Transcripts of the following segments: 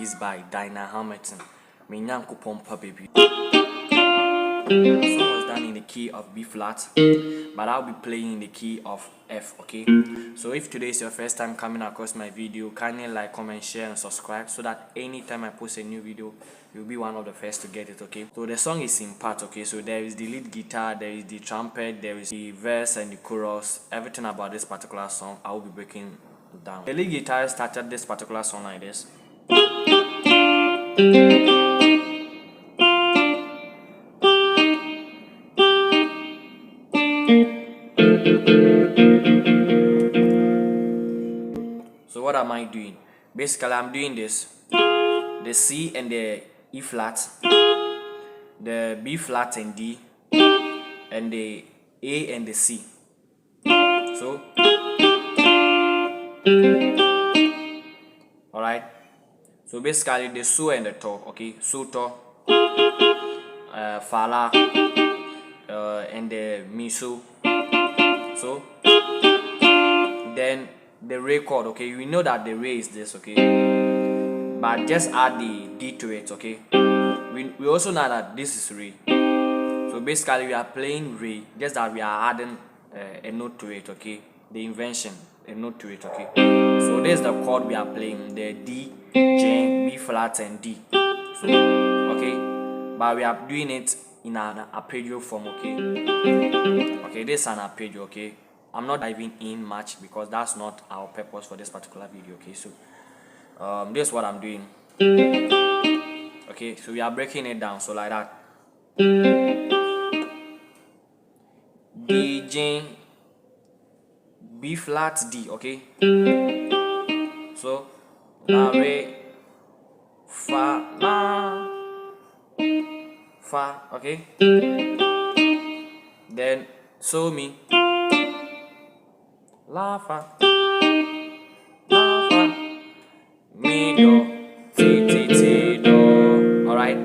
released by Hamilton. Nyankopong Papabi. The song was done in the key of B flat, but I'll be playing in the key of F, okay? So if today is your first time coming across my video, kindly like, comment, share and subscribe so that anytime I post a new video, you'll be one of the first to get it, okay? So the song is in part, okay? So there is the lead guitar, there is the trumpet, there is the verse and the chorus. Everything about this particular song I will be breaking down. The lead guitar started this particular song like this. So what am I doing? Basically, I'm doing this: the C and the E flat, the B flat and D, and the A and the C. So, alright. So basically, the so and the to, okay? So to, fa la, and the mi so. So then the re chord, okay? We know that the re is this, okay? But just add the D to it, okay? We also know that this is re. So basically we are playing re, just that we are adding a note to it, okay? The invention, a note to it, okay? So this is the chord we are playing, the D, G, B flat and D. So okay, but we are doing it in an arpeggio form, okay? Okay, this is an arpeggio, okay? I'm not diving in much because that's not our purpose for this particular video, okay? So this is what I'm doing. Okay, so we are breaking it down, so like that. D, G, B flat, D, okay? So la, re, fa, la, fa, okay? Then so mi, la, fa, mi, do, ti, ti, ti, do. Alright?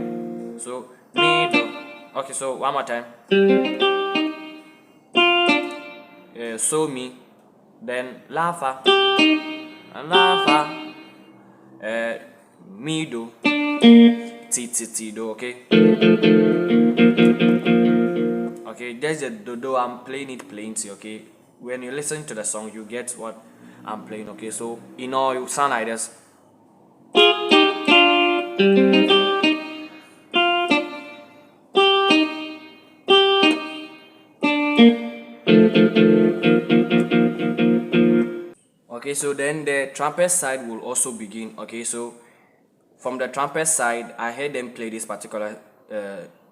So mi, do. Okay, so one more time. So mi, then la, fa, and la, fa, mi, do, ti, ti, ti, do, okay? Okay, there's the do, I'm playing it plenty, okay? When you listen to the song, you get what I'm playing, okay? So, in all, you sound like this. Okay, so then the trumpet side will also begin, okay? So, from the trumpet side, I heard them play this particular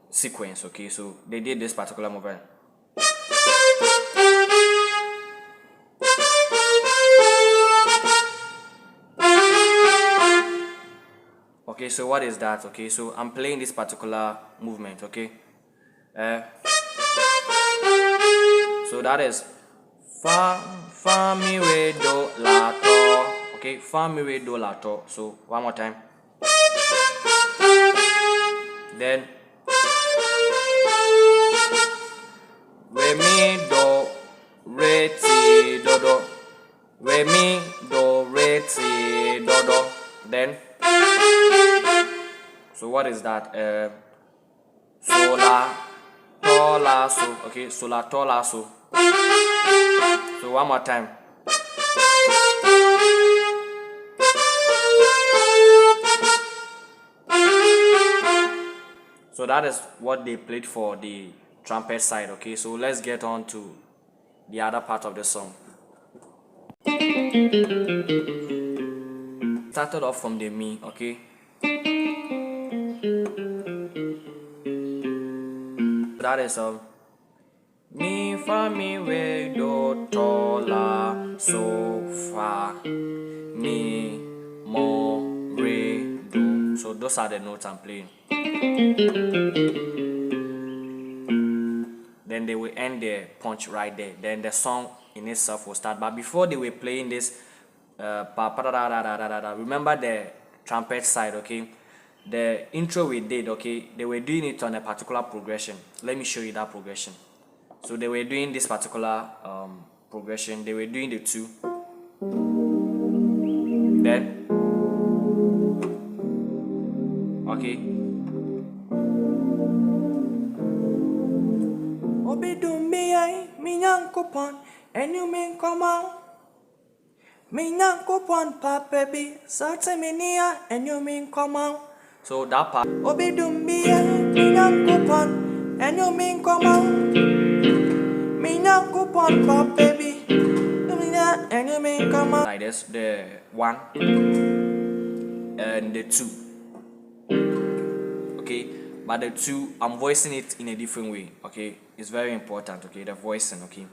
sequence, okay? So, they did this particular movement. Okay, so what is that? Okay, so I'm playing this particular movement, okay? So that is fa, fa, mi, re, do, la, to. Okay, fa, mi, re, do, la, to. So one more time. Then re, mi, do, re, ti, do, do. Re, mi, do, re, ti, do, do. Then so what is that? So la, to, la, so. Okay, so la, to, la, so. So one more time. So that is what they played for the trumpet side, okay? So let's get on to the other part of the song. Started off from the mi, okay? That is mi, fa, mi, re, do, to, la, so, fa, mi, mo, re, do. So those are the notes I'm playing. Then they will end the punch right there. Then the song in itself will start. But before they were playing this, remember the trumpet side, okay? The intro we did, okay? They were doing it on a particular progression. Let me show you that progression. So they were doing this particular progression. They were doing the 2. Then Okay. Nyankopong and you mean come on. Nyankopong Papabi, Satsaminia and you mean come on. So that part. Nyankopong and you mean come on. Nyankopong Papabi and you mean come on. Like this, the 1 and the 2. Okay, but the 2 I'm voicing it in a different way. Okay, it's very important. Okay, the voicing. Okay,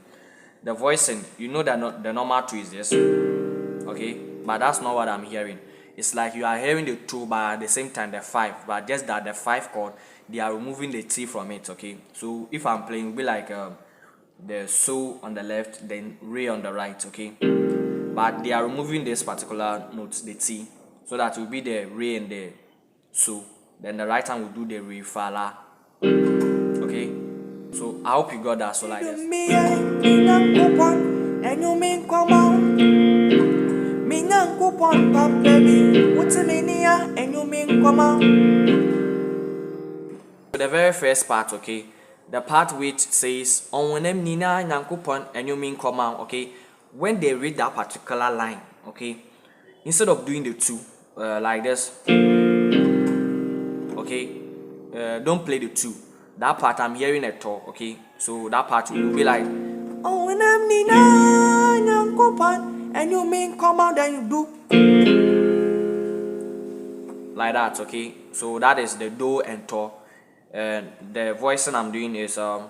the voicing, you know that the normal 2 is this. Okay, but that's not what I'm hearing. It's like you are hearing the 2 but at the same time the 5, but just that the 5 chord, they are removing the T from it. Okay, so if I'm playing, it'll be like the so on the left, then re on the right. Okay, but they are removing this particular note, the T, so that will be the re and the so. Then the right hand will do the re fa la. Okay, so I hope you got that. So like this. Nyankopong Papabi, what's the meaning and you mean come on? The very first part, okay, the part which says on when them nina Nyankopong and you mean come on, okay, when they read that particular line, okay, instead of doing the 2 like this, okay, don't play the 2. That part I'm hearing a talk, okay, so that part will be like oh when them nina Nyankopong and you mean come out, then you do like that. Okay, so that is the do and to, and the voicing I'm doing is okay,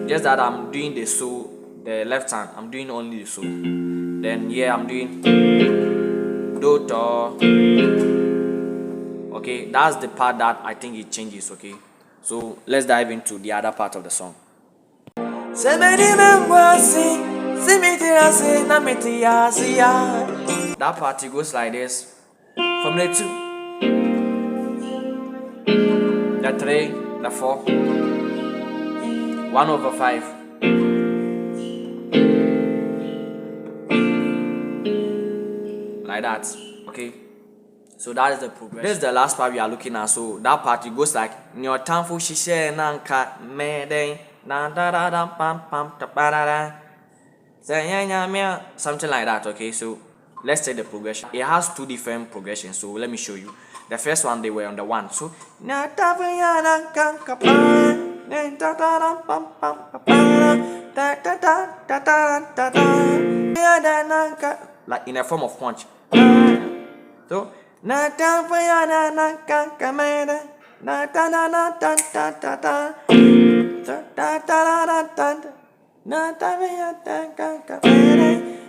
just that I'm doing the so, the left hand I'm doing only the so, then here I'm doing do to. Okay, that's the part that I think it changes. Okay, so let's dive into the other part of the song. That part it goes like this. From the 2, the 3, the 4, 1/5. Like that. Okay. So that is the progression. This is the last part we are looking at. So that part it goes like your tanfu shishe nanka mede. Something like that. Okay, so let's take the progression. It has 2 different progressions, so let me show you. The first one, they were on the 1, so like in a form of punch. So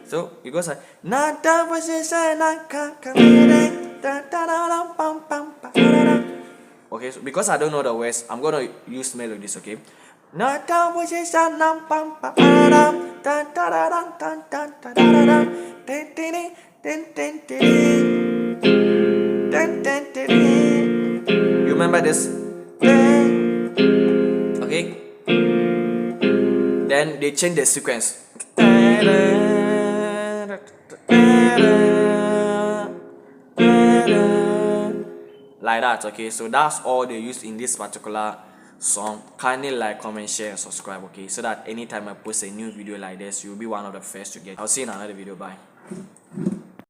so it goes like okay, so because I don't know the words, I'm gonna use melodies. Okay, you remember this? Okay, then they change the sequence like that. Okay, so that's all they use in this particular song. Kindly like, comment, share and subscribe, okay, so that anytime I post a new video like this, you'll be one of the first to get. I'll see you in another video. Bye.